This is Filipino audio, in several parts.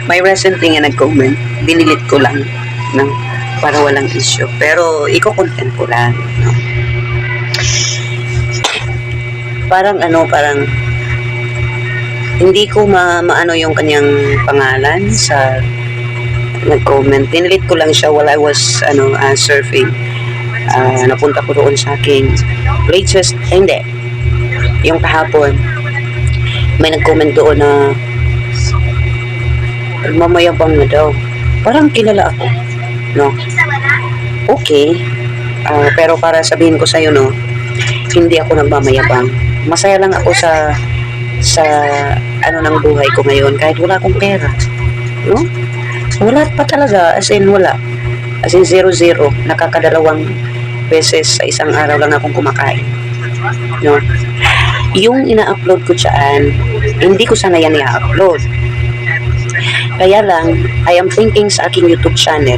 May recently nga nag-comment, dinilit ko lang, no? Para walang issue. Pero, i-content ko lang, no? Parang hindi ko maano yung kanyang pangalan sa nag-comment. Dinilit ko lang siya while I was surfing. Napunta ko doon sa aking latest, hindi, yung kahapon. May nag-comment doon na mamayabang na daw. Parang kilala ako, no? Okay. Pero para sabihin ko sa'yo, no, hindi ako nagmamayabang. Masaya lang ako sa ng buhay ko ngayon kahit wala akong pera, no? Wala pa talaga, as in 0-0. Nakakadalawang beses sa isang araw lang akong kumakain, no? Yung ina-upload ko dyan, hindi ko sana yan i-upload. Kaya lang, I am thinking sa aking YouTube channel.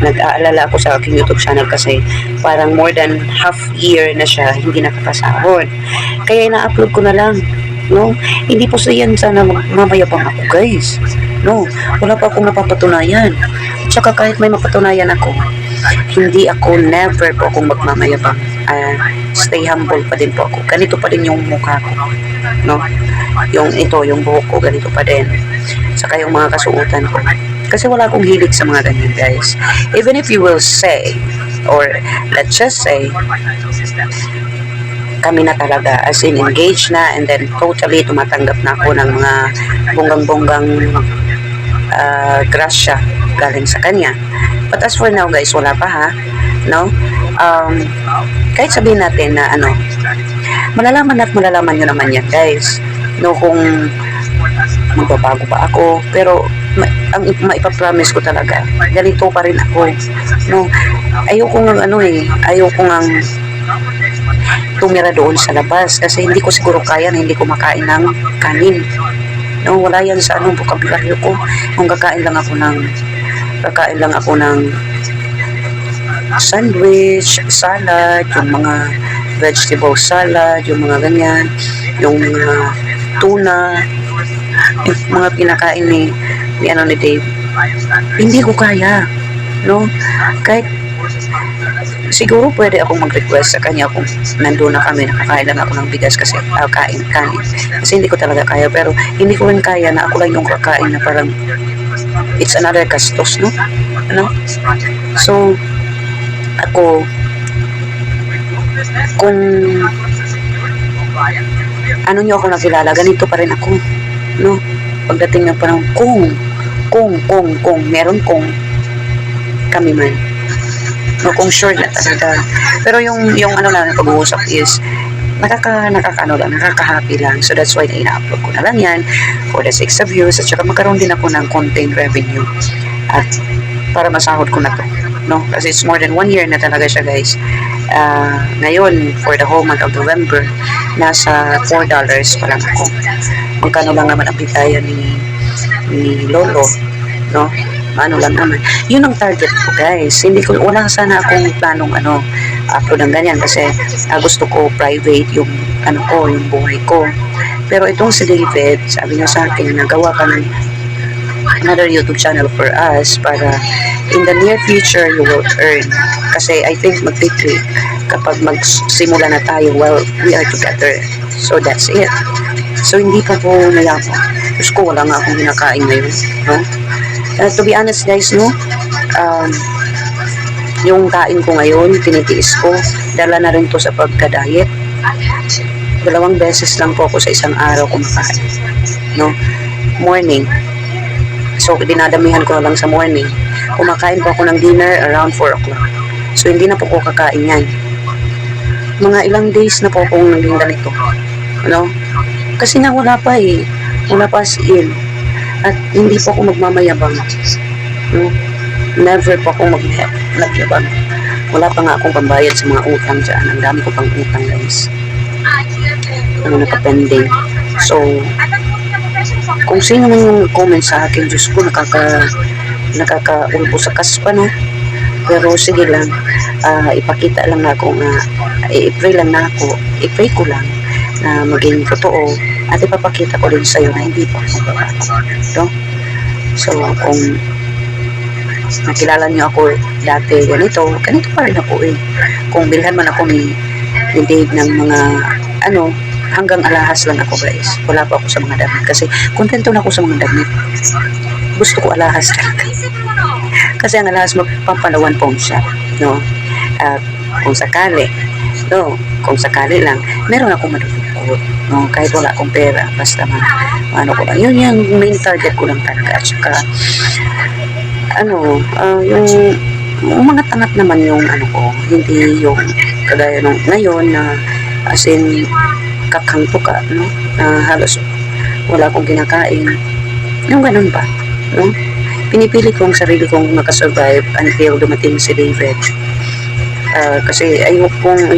Nag-aalala ako sa aking YouTube channel kasi parang more than half year na siya hindi nakakasahod. Kaya ina-upload ko na lang, no? Hindi po yan sana mamayabang ako, guys. No, wala pa akong napapatunayan. Tsaka kahit may mapatunayan ako, hindi ako, never po akong magmamayabang. Stay humble pa din po ako. Ganito pa din yung mukha ko, no? Yung buhok ko, ganito pa din. Saka yung mga kasuotan ko. Kasi wala akong hilig sa mga ganyan, guys. Even if you will say, or let's just say, kami na talaga, as in engaged na, and then totally tumatanggap na ako ng mga bonggang-bonggang grasya galing sa kanya. But as for now, guys, wala pa, ha? No? Kahit sabihin natin na malalaman nyo naman yan, guys. No, kung magbabago pa ako, pero ang maipapromise ko talaga, ganito pa rin ako, no? Ayoko ngang tumira doon sa labas kasi hindi ko siguro kaya na hindi ko makain ng kanin, no? Wala yan sa vocabulary ko. Kung kakain lang ako ng sandwich, salad, yung mga vegetable salad, yung mga ganyan, yung mga tuna, yung mga pinakain ni Dave. Hindi ko kaya, no? Kahit siguro pwede akong mag-request sa kanya kung nandun na kami, nakakain lang ako ng bigas kasi kanin. Kasi hindi ko talaga kaya, pero hindi ko rin kaya na ako lang yung kakain na parang it's another gastos, no? So, ako, kung nyo ako nakilala, ganito pa rin ako, no? Pagdating ng parang kung meron kung kami man, no, kung sure na talaga. Pero yung na pag-uusap is nakaka-happy lang. So that's why ina-upload ko na lang yan for the 6 views, at saka magkaroon din ako ng content revenue at para masahod ko na to, no? Kasi it's more than 1 year na talaga siya, guys. Ngayon, for the whole month of November, nasa $4 pa lang ako. Magkano lang naman ang bigaya ni Lolo, no? Ano lang naman. Yun ang target ko, guys. Wala sana akong planong upload ng ganyan kasi gusto ko private yung yung buhay ko. Pero itong si David, sabi niya sa akin, nagawa ka ng another YouTube channel for us para in the near future you will earn. Kasi I think mag-click kapag magsimula na tayo while we are together. So that's it. So hindi pa po mayabang. Diyos ko, wala nga akong kinakain ngayon, no? To be honest, guys, no, yung kain ko ngayon, tinitiis ko, dala na rin to sa pagka-diet. 2 beses lang po ako sa isang araw kumakain, no? Morning. So, dinadamihan ko lang sa morning. Kumakain po ako ng dinner around 4 o'clock. So, hindi na po ko kakain yan. Mga ilang days na po akong naging ganito, no? Kasi na wala pa as in. At hindi po ako magmamayabang, no? Never po ako magyabang. Wala pa nga akong pambayad sa mga utang dyan. Ang dami ko pang utang, guys. Nakapending. So, kung sino man yung comment sa akin, Diyos ko, nakakaulpo sa kaspa, no? Pero sige lang, ipakita lang ako nga, i-pray lang na ako, i-pray ko lang na maging totoo at ipapakita ko rin sa'yo na hindi pa ako magbabago. No? So, kung nakilala niyo ako dati ganito pa rin ako eh. Kung bilhan man ako ni Dave ng mga hanggang alahas lang ako guys. Wala pa ako sa mga damit kasi kontento na ako sa mga damit. Gusto ko alahas talaga. Kasi ang alahas magpapalawan po siya. No? Kung sakali, kung sakali lang, meron akong madudukot. No? Kahit wala akong pera, basta ko lang. Yun yung main target ko lang talaga. At saka, yung mga tangat naman yung ko, hindi yung kagaya nung ngayon na as in kakangto ka, no? Na halos wala akong kinakain. Yung ganun ba, no? Pinipili ko ang sarili kong makasurvive until dumating si David. Kasi ayokong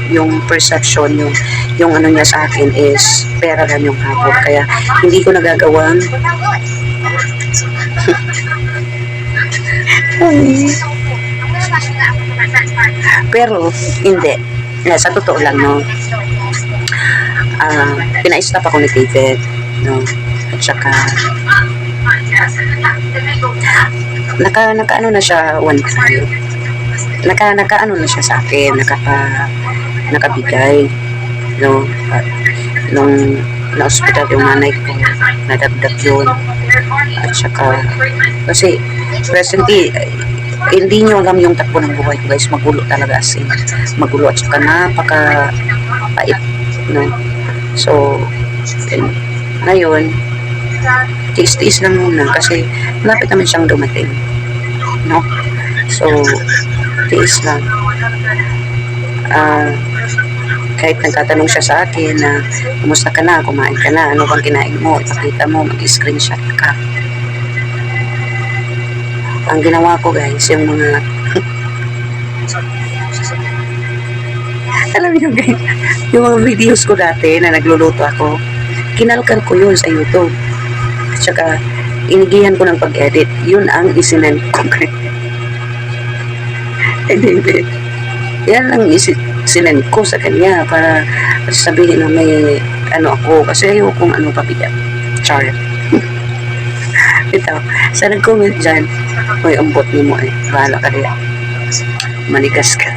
yung perception, yung niya sa akin is pera lang yung habol. Kaya hindi ko nagagawang pero hindi. Sa totoo lang, no? Pina-stop ako ni David, no? At saka naka na siya one time. Naka na siya sa akin, nakabigay, no? Nung na-hospital yung nanay ko, nadagdag yun. At saka, kasi presently, hindi nyo alam yung takbo ng buhay ko guys, magulo talaga as in. Magulo at saka napaka-pait, no? So, ngayon, tiis-tiis lang muna kasi malapit naman siyang dumating, no? So, tiis lang. Kahit nagtatanong siya sa akin na kumusta ka na, kumain ka na, ano bang kinain mo, ipakita mo, mag-screenshot ka. Ang ginawa ko guys, yung mga alam niyo guys, yung mga videos ko dati na nagluluto ako, kinalkal ko yun sa YouTube. At saka inigihan ko ng pag-edit, yun ang isinend ko guys. David, yan ang sinend ko sa kanya para sabihin na may ako, kasi ayokong pabigat. Char. Ito, sa nag-comment dyan, may ambot mo bahala ka rin. Manigas ka.